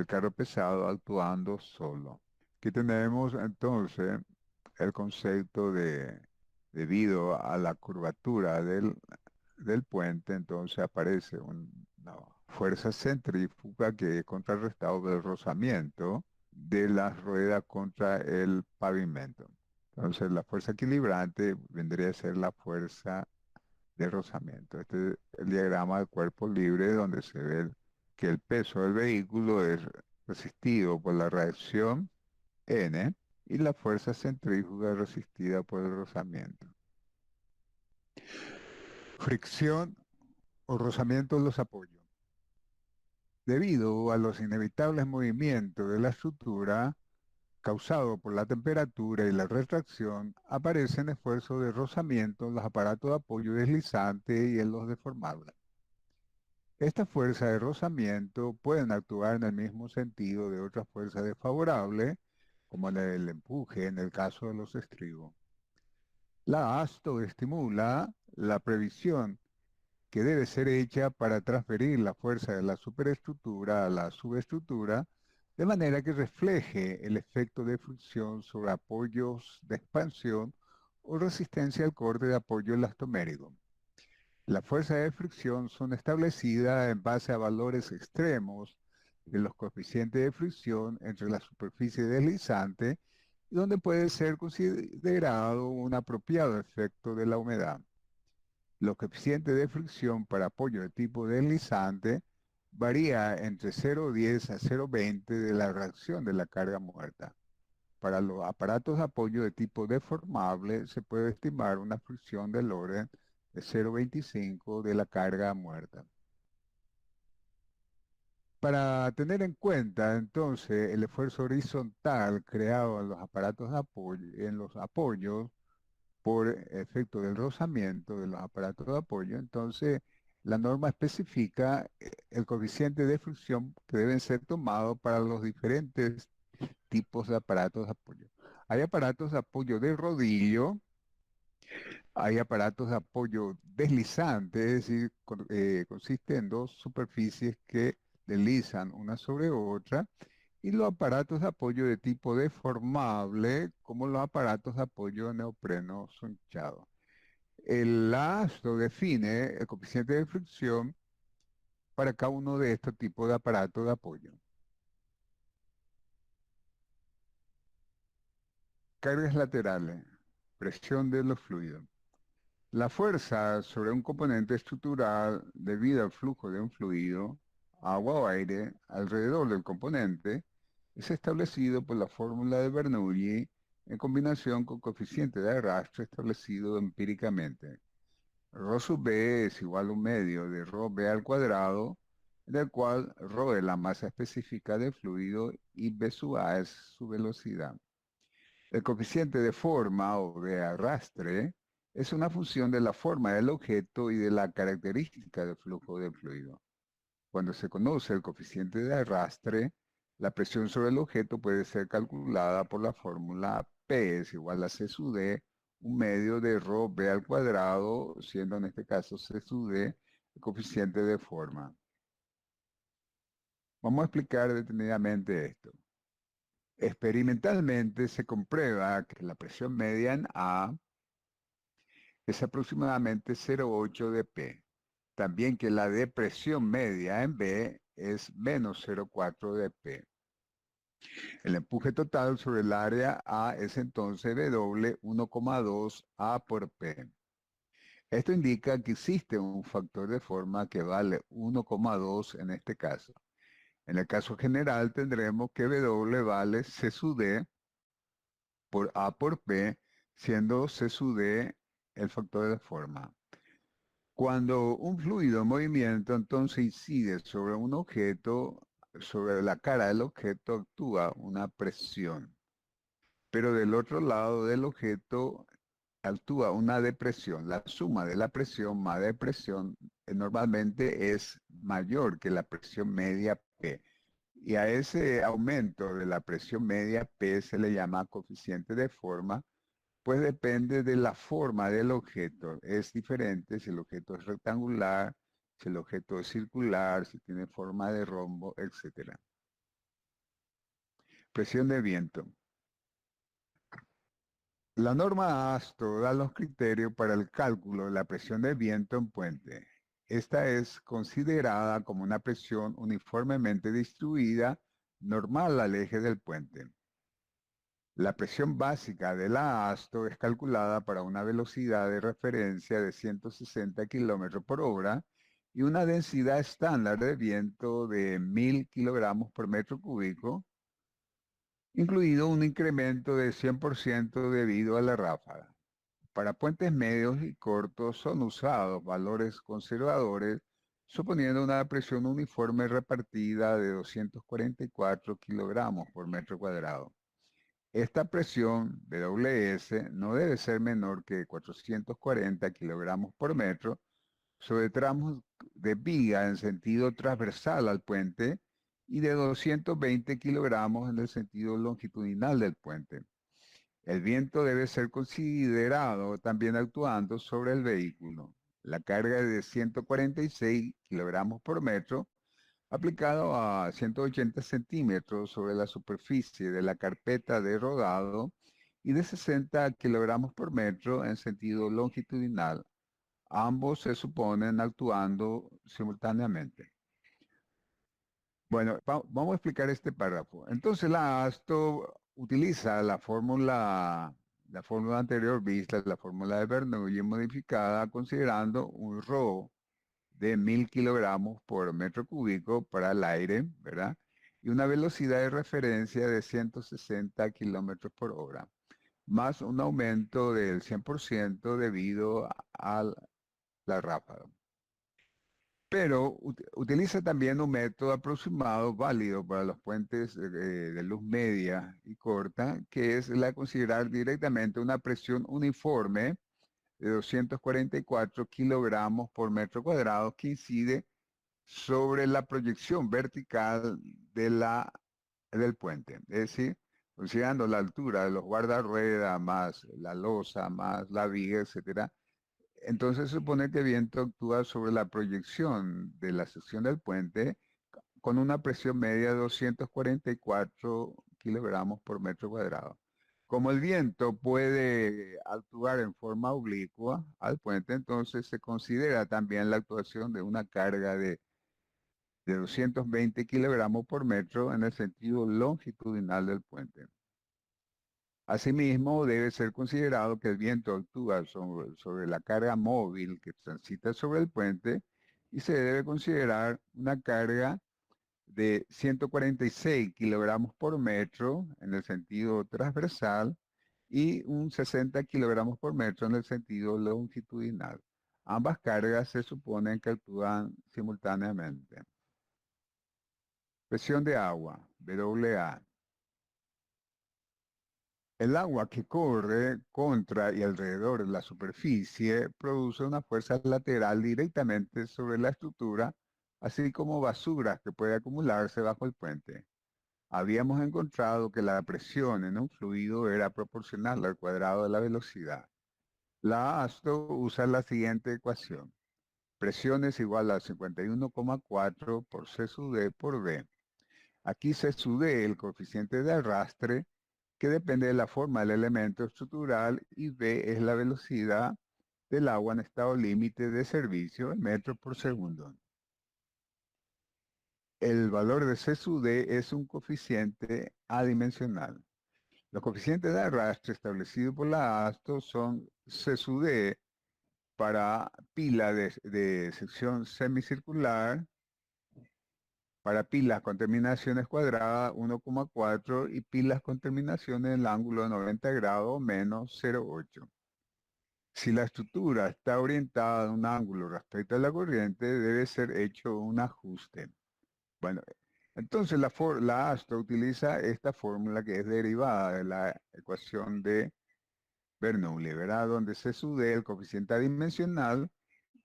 carro pesado actuando solo. Aquí tenemos entonces el concepto de, debido a la curvatura del puente, entonces aparece una fuerza centrífuga que es contrarrestado del rozamiento de las ruedas contra el pavimento. Entonces la fuerza equilibrante vendría a ser la fuerza de rozamiento. Este es el diagrama del cuerpo libre donde se ve que el peso del vehículo es resistido por la reacción N y la fuerza centrífuga resistida por el rozamiento. Fricción o rozamiento de los apoyos. Debido a los inevitables movimientos de la estructura causados por la temperatura y la retracción, aparecen esfuerzos de rozamiento en los aparatos de apoyo deslizante y en los deformables. Estas fuerzas de rozamiento pueden actuar en el mismo sentido de otras fuerzas desfavorables, como el empuje en el caso de los estribos. La ASTO estimula la previsión que debe ser hecha para transferir la fuerza de la superestructura a la subestructura, de manera que refleje el efecto de fricción sobre apoyos de expansión o resistencia al corte de apoyo elastomérico. Las fuerzas de fricción son establecidas en base a valores extremos de los coeficientes de fricción entre la superficie deslizante y donde puede ser considerado un apropiado efecto de la humedad. Los coeficientes de fricción para apoyo de tipo deslizante varía entre 0,10 a 0,20 de la reacción de la carga muerta. Para los aparatos de apoyo de tipo deformable se puede estimar una fricción del orden de 0,25 de la carga muerta. Para tener en cuenta entonces el esfuerzo horizontal creado en los aparatos de apoyo, en los apoyos por efecto del rozamiento de los aparatos de apoyo, entonces la norma especifica el coeficiente de fricción que deben ser tomados para los diferentes tipos de aparatos de apoyo. Hay aparatos de apoyo de rodillo, hay aparatos de apoyo deslizante, es decir, consiste en dos superficies que deslizan una sobre otra, y los aparatos de apoyo de tipo deformable, como los aparatos de apoyo de neopreno sonchado. El ASTO define el coeficiente de fricción para cada uno de estos tipos de aparatos de apoyo. Cargas laterales, presión de los fluidos. La fuerza sobre un componente estructural debido al flujo de un fluido, agua o aire, alrededor del componente, es establecido por la fórmula de Bernoulli en combinación con coeficiente de arrastre establecido empíricamente. Rho sub B es igual a un medio de Rho B al cuadrado, en el cual Rho es la masa específica del fluido y B sub A es su velocidad. El coeficiente de forma o de arrastre es una función de la forma del objeto y de la característica del flujo del fluido. Cuando se conoce el coeficiente de arrastre, la presión sobre el objeto puede ser calculada por la fórmula P es igual a C sub D, un medio de Rho B al cuadrado, siendo en este caso C sub D el coeficiente de forma. Vamos a explicar detenidamente esto. Experimentalmente se comprueba que la presión media en A es aproximadamente 0,8 de P. También que la depresión media en B es menos 0,4 de P. El empuje total sobre el área A es entonces W 1,2 A por P. Esto indica que existe un factor de forma que vale 1,2 en este caso. En el caso general tendremos que W vale C sub D por A por P, siendo C sub D el factor de forma. Cuando un fluido en movimiento entonces incide sobre un objeto, sobre la cara del objeto actúa una presión, pero del otro lado del objeto actúa una depresión. La suma de la presión más depresión normalmente es mayor que la presión media P. Y a ese aumento de la presión media P se le llama coeficiente de forma, pues depende de la forma del objeto. Es diferente si el objeto es rectangular, si el objeto es circular, si tiene forma de rombo, etc. Presión de viento. La norma ASTO da los criterios para el cálculo de la presión de viento en puente. Esta es considerada como una presión uniformemente distribuida normal al eje del puente. La presión básica de la ASTO es calculada para una velocidad de referencia de 160 km por hora y una densidad estándar de viento de 1000 kilogramos por metro cúbico, incluido un incremento de 100% debido a la ráfaga. Para puentes medios y cortos son usados valores conservadores, suponiendo una presión uniforme repartida de 244 kilogramos por metro cuadrado. Esta presión, BWS, no debe ser menor que 440 kilogramos por metro sobre tramos de viga en sentido transversal al puente y de 220 kilogramos en el sentido longitudinal del puente. El viento debe ser considerado también actuando sobre el vehículo. La carga es de 146 kilogramos por metro aplicado a 180 centímetros sobre la superficie de la carpeta de rodado y de 60 kilogramos por metro en sentido longitudinal. Ambos se suponen actuando simultáneamente. Bueno, vamos a explicar este párrafo. Entonces la ASTO utiliza la fórmula anterior vista, la fórmula de Bernoulli modificada, considerando un ρ de 1000 kilogramos por metro cúbico para el aire, ¿verdad? Y una velocidad de referencia de 160 kilómetros por hora, más un aumento del 100% debido a la ráfaga. Pero utiliza también un método aproximado válido para los puentes de luz media y corta, que es la de considerar directamente una presión uniforme de 244 kilogramos por metro cuadrado que incide sobre la proyección vertical del puente. Es decir, considerando la altura de los guardarruedas, más la losa, más la viga, etcétera. Entonces se supone que el viento actúa sobre la proyección de la sección del puente con una presión media de 244 kilogramos por metro cuadrado. Como el viento puede actuar en forma oblicua al puente, entonces se considera también la actuación de una carga de 220 kilogramos por metro en el sentido longitudinal del puente. Asimismo, debe ser considerado que el viento actúa sobre la carga móvil que transita sobre el puente y se debe considerar una carga de 146 kilogramos por metro en el sentido transversal y un 60 kilogramos por metro en el sentido longitudinal. Ambas cargas se suponen que actúan simultáneamente. Presión de agua, WA. El agua que corre contra y alrededor de la superficie produce una fuerza lateral directamente sobre la estructura, así como basura que puede acumularse bajo el puente. Habíamos encontrado que la presión en un fluido era proporcional al cuadrado de la velocidad. La ASTO usa la siguiente ecuación. Presión es igual a 51,4 por C sub D por V. Aquí C sub D, el coeficiente de arrastre, que depende de la forma del elemento estructural, y V es la velocidad del agua en estado límite de servicio en metros por segundo. El valor de C sub D es un coeficiente adimensional. Los coeficientes de arrastre establecidos por la ASTO son C sub D para pila de sección semicircular, para pilas con terminaciones cuadradas 1,4 y pilas con terminaciones en el ángulo de 90 grados menos 0,8. Si la estructura está orientada a un ángulo respecto a la corriente, debe ser hecho un ajuste. Bueno, entonces la ASTO utiliza esta fórmula que es derivada de la ecuación de Bernoulli, ¿verdad? Donde C sub D, el coeficiente adimensional,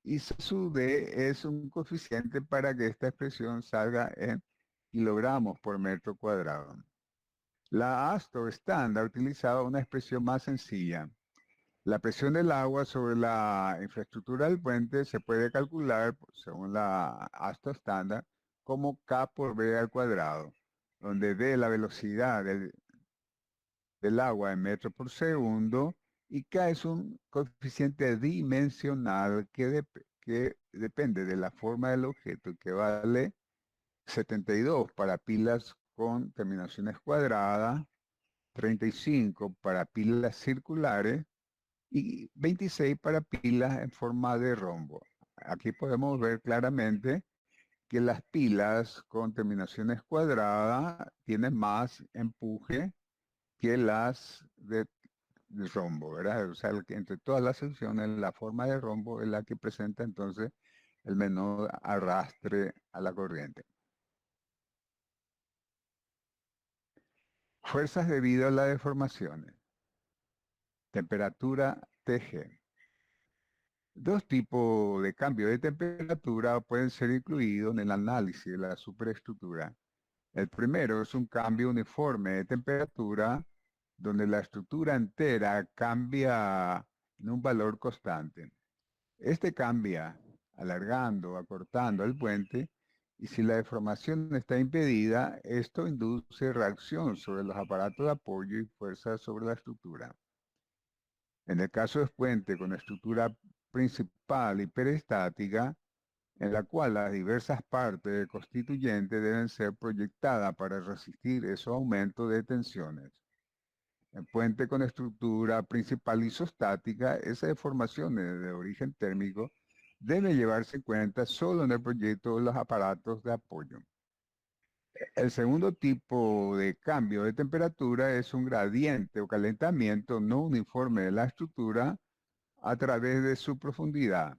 y C sub D es un coeficiente para que esta expresión salga en kilogramos por metro cuadrado. La ASTO estándar utilizaba una expresión más sencilla. La presión del agua sobre la infraestructura del puente se puede calcular, según la ASTO estándar, como K por V al cuadrado, donde V es la velocidad del agua en metros por segundo y K es un coeficiente dimensional que depende de la forma del objeto, que vale 72 para pilas con terminaciones cuadradas, 35 para pilas circulares y 26 para pilas en forma de rombo. Aquí podemos ver claramente que las pilas con terminaciones cuadradas tienen más empuje que las de rombo, ¿verdad? O sea, entre todas las secciones, la forma de rombo es la que presenta entonces el menor arrastre a la corriente. Fuerzas debido a las deformaciones. Temperatura TG. Dos tipos de cambio de temperatura pueden ser incluidos en el análisis de la superestructura. El primero es un cambio uniforme de temperatura donde la estructura entera cambia en un valor constante. Este cambia alargando, acortando el puente Y si la deformación está impedida, esto induce reacción sobre los aparatos de apoyo y fuerza sobre la estructura. En el caso de puente con estructura principal y peristática, en la cual las diversas partes del constituyente deben ser proyectadas para resistir esos aumentos de tensiones. En puente con estructura principal isostática, esas deformaciones de origen térmico deben llevarse en cuenta solo en el proyecto de los aparatos de apoyo. El segundo tipo de cambio de temperatura es un gradiente o calentamiento no uniforme de la estructura a través de su profundidad.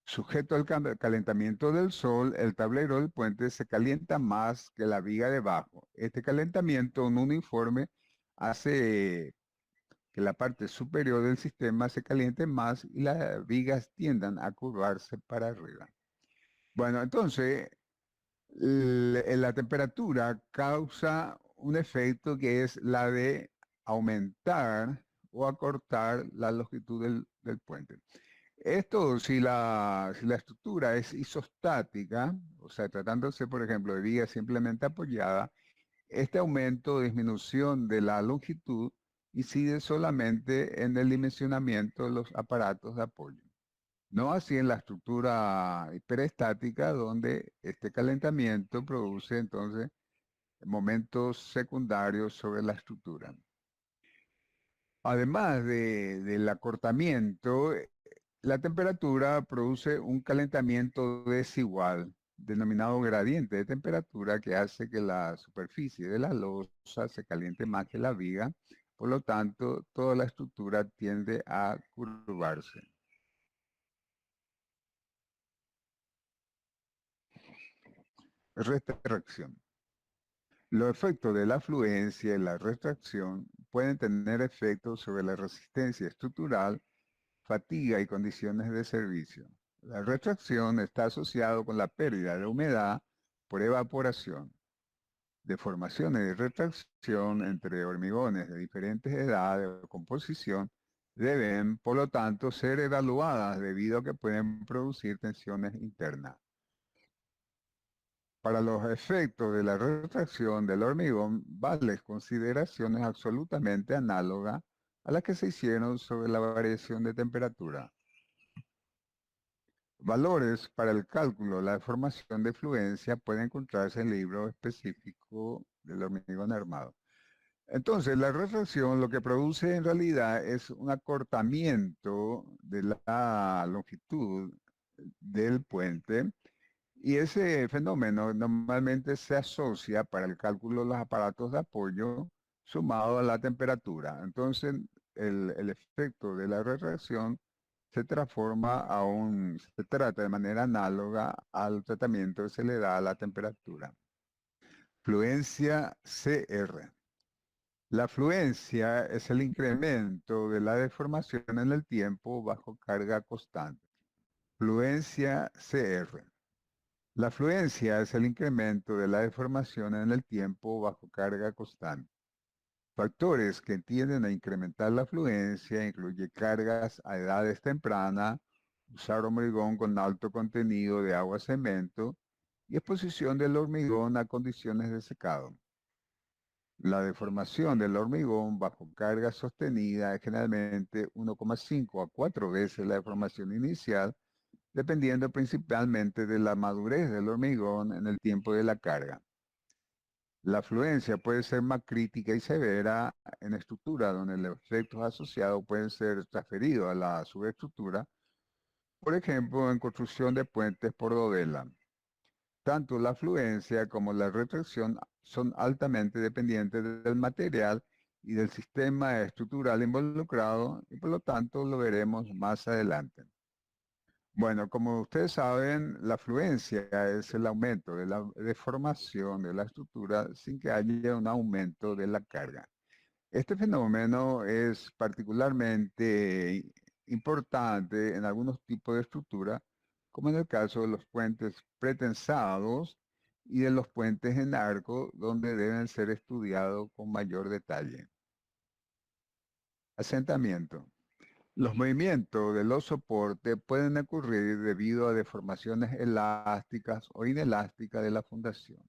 Sujeto al calentamiento del sol, el tablero del puente se calienta más que la viga debajo. Este calentamiento no uniforme hace que la parte superior del sistema se caliente más y las vigas tiendan a curvarse para arriba. Bueno, entonces, la temperatura causa un efecto que es la de aumentar o acortar la longitud del puente. Esto, si la estructura es isostática, o sea, tratándose, por ejemplo, de viga simplemente apoyada, este aumento o disminución de la longitud incide solamente en el dimensionamiento de los aparatos de apoyo. No así en la estructura hiperestática, donde este calentamiento produce entonces momentos secundarios sobre la estructura. Además del acortamiento, la temperatura produce un calentamiento desigual, denominado gradiente de temperatura, que hace que la superficie de la losa se caliente más que la viga. Por lo tanto, toda la estructura tiende a curvarse. Retracción. Los efectos de la afluencia y la retracción pueden tener efectos sobre la resistencia estructural, fatiga y condiciones de servicio. La retracción está asociada con la pérdida de humedad por evaporación. Deformaciones de retracción entre hormigones de diferentes edades o composición deben, por lo tanto, ser evaluadas debido a que pueden producir tensiones internas. Para los efectos de la retracción del hormigón, valen consideraciones absolutamente análogas a las que se hicieron sobre la variación de temperatura. Valores para el cálculo de la deformación de fluencia pueden encontrarse en el libro específico del hormigón armado. Entonces, la retracción lo que produce en realidad es un acortamiento de la longitud del puente y ese fenómeno normalmente se asocia para el cálculo de los aparatos de apoyo sumado a la temperatura. Entonces, el efecto de la retracción se transforma se trata de manera análoga al tratamiento que se le da a la temperatura. Fluencia CR. La fluencia es el incremento de la deformación en el tiempo bajo carga constante. Fluencia CR. La fluencia es el incremento de la deformación en el tiempo bajo carga constante. Factores que tienden a incrementar la fluencia incluyen cargas a edades tempranas, usar hormigón con alto contenido de agua-cemento y exposición del hormigón a condiciones de secado. La deformación del hormigón bajo carga sostenida es generalmente 1,5 a 4 veces la deformación inicial, dependiendo principalmente de la madurez del hormigón en el tiempo de la carga. La fluencia puede ser más crítica y severa en estructuras donde los efectos asociados pueden ser transferidos a la subestructura, por ejemplo, en construcción de puentes por dovela. Tanto la fluencia como la retracción son altamente dependientes del material y del sistema estructural involucrado y por lo tanto lo veremos más adelante. Bueno, como ustedes saben, la fluencia es el aumento de la deformación de la estructura sin que haya un aumento de la carga. Este fenómeno es particularmente importante en algunos tipos de estructura, como en el caso de los puentes pretensados y de los puentes en arco, donde deben ser estudiados con mayor detalle. Asentamiento. Los movimientos de los soportes pueden ocurrir debido a deformaciones elásticas o inelásticas de la fundación.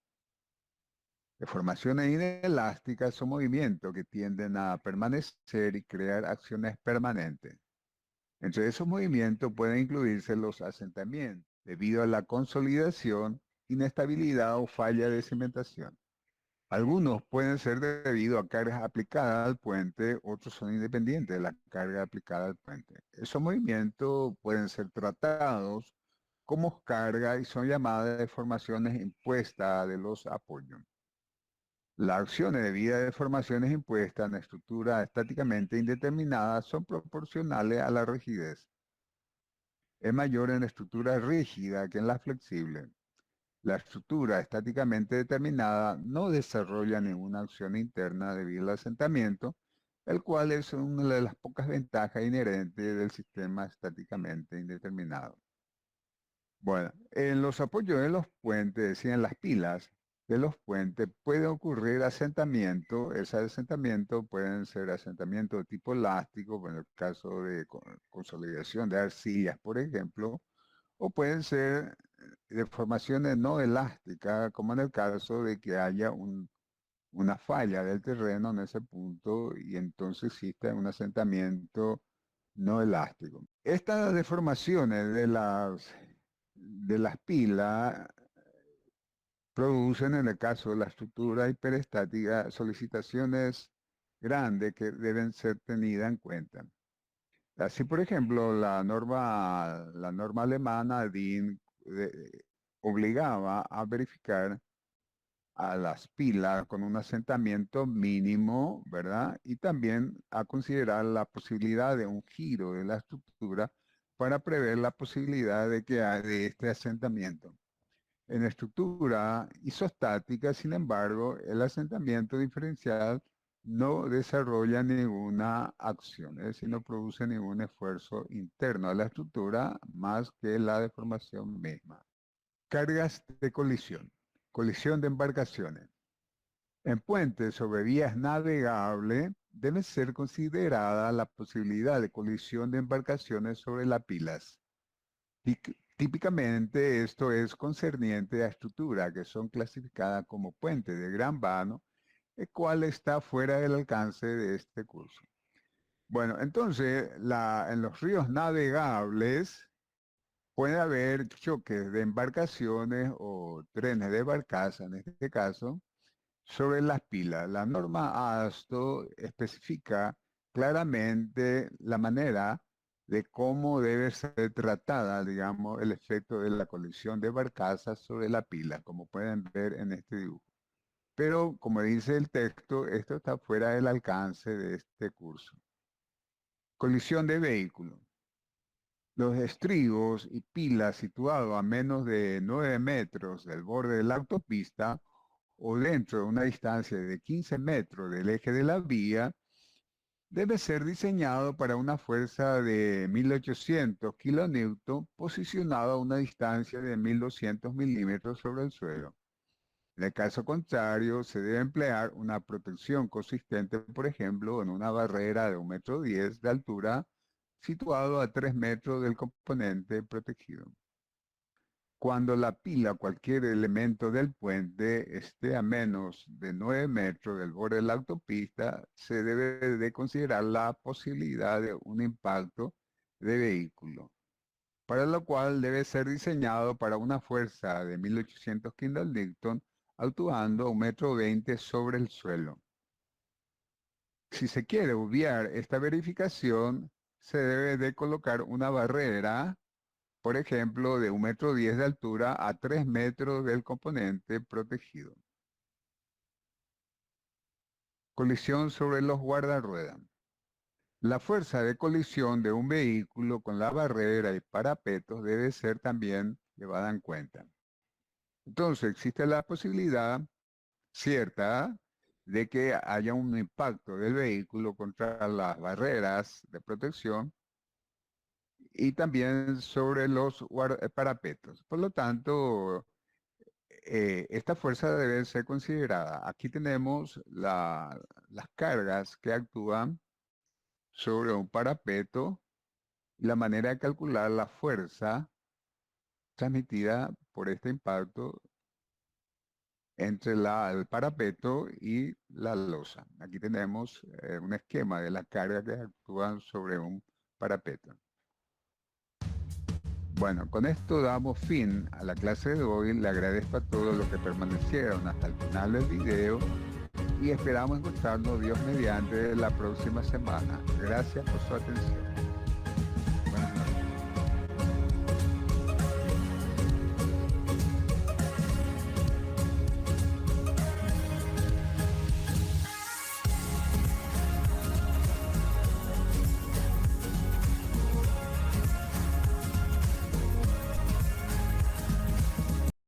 Deformaciones inelásticas son movimientos que tienden a permanecer y crear acciones permanentes. Entre esos movimientos pueden incluirse los asentamientos, debido a la consolidación, inestabilidad o falla de cimentación. Algunos pueden ser debido a cargas aplicadas al puente, otros son independientes de la carga aplicada al puente. Esos movimientos pueden ser tratados como carga y son llamadas deformaciones impuestas de los apoyos. Las acciones debidas a deformaciones impuestas en estructuras estáticamente indeterminadas son proporcionales a la rigidez. Es mayor en estructura rígida que en la flexible. La estructura estáticamente determinada no desarrolla ninguna acción interna debido al asentamiento, el cual es una de las pocas ventajas inherentes del sistema estáticamente indeterminado. Bueno, en los apoyos de los puentes y en las pilas de los puentes puede ocurrir asentamiento. Ese asentamiento pueden ser asentamientos de tipo elástico, en el caso de consolidación de arcillas, por ejemplo, o pueden ser deformaciones no elásticas, como en el caso de que haya una falla del terreno en ese punto y entonces existe un asentamiento no elástico. Estas deformaciones de las pilas producen, en el caso de la estructura hiperestática, solicitaciones grandes que deben ser tenidas en cuenta. Así, por ejemplo, la norma alemana DIN obligaba a verificar a las pilas con un asentamiento mínimo, ¿verdad? Y también a considerar la posibilidad de un giro de la estructura para prever la posibilidad de que haya de este asentamiento. En estructura isostática, sin embargo, el asentamiento diferencial no desarrolla ninguna acción, es decir, no produce ningún esfuerzo interno a la estructura más que la deformación misma. Cargas de colisión. Colisión de embarcaciones. En puentes sobre vías navegables debe ser considerada la posibilidad de colisión de embarcaciones sobre las pilas. Típicamente esto es concerniente a estructuras que son clasificadas como puentes de gran vano, el cual está fuera del alcance de este curso. Bueno, entonces en los ríos navegables puede haber choques de embarcaciones o trenes de barcaza, en este caso, sobre las pilas. La norma ASTO especifica claramente la manera de cómo debe ser tratada, digamos, el efecto de la colisión de barcazas sobre la pila, como pueden ver en este dibujo. Pero, como dice el texto, esto está fuera del alcance de este curso. Colisión de vehículos. Los estribos y pilas situados a menos de 9 metros del borde de la autopista o dentro de una distancia de 15 metros del eje de la vía, debe ser diseñado para una fuerza de 1800 kilonewton posicionado a una distancia de 1200 milímetros sobre el suelo. En el caso contrario, se debe emplear una protección consistente, por ejemplo, en una barrera de 1,10 m de altura situado a 3 metros del componente protegido. Cuando la pila o cualquier elemento del puente esté a menos de 9 metros del borde de la autopista, se debe de considerar la posibilidad de un impacto de vehículo, para lo cual debe ser diseñado para una fuerza de 1800 kN actuando a 1,20 m sobre el suelo. Si se quiere obviar esta verificación, se debe de colocar una barrera, por ejemplo, de 1,10 m de altura a 3 metros del componente protegido. Colisión sobre los guardarruedas. La fuerza de colisión de un vehículo con la barrera y parapetos debe ser también llevada en cuenta. Entonces, existe la posibilidad cierta de que haya un impacto del vehículo contra las barreras de protección y también sobre los parapetos. Por lo tanto, esta fuerza debe ser considerada. Aquí tenemos las cargas que actúan sobre un parapeto y la manera de calcular la fuerza transmitida por este impacto entre el parapeto y la losa. Aquí tenemos un esquema de las cargas que actúan sobre un parapeto. Bueno, con esto damos fin a la clase de hoy. Le agradezco a todos los que permanecieron hasta el final del video y esperamos encontrarnos Dios mediante la próxima semana. Gracias por su atención.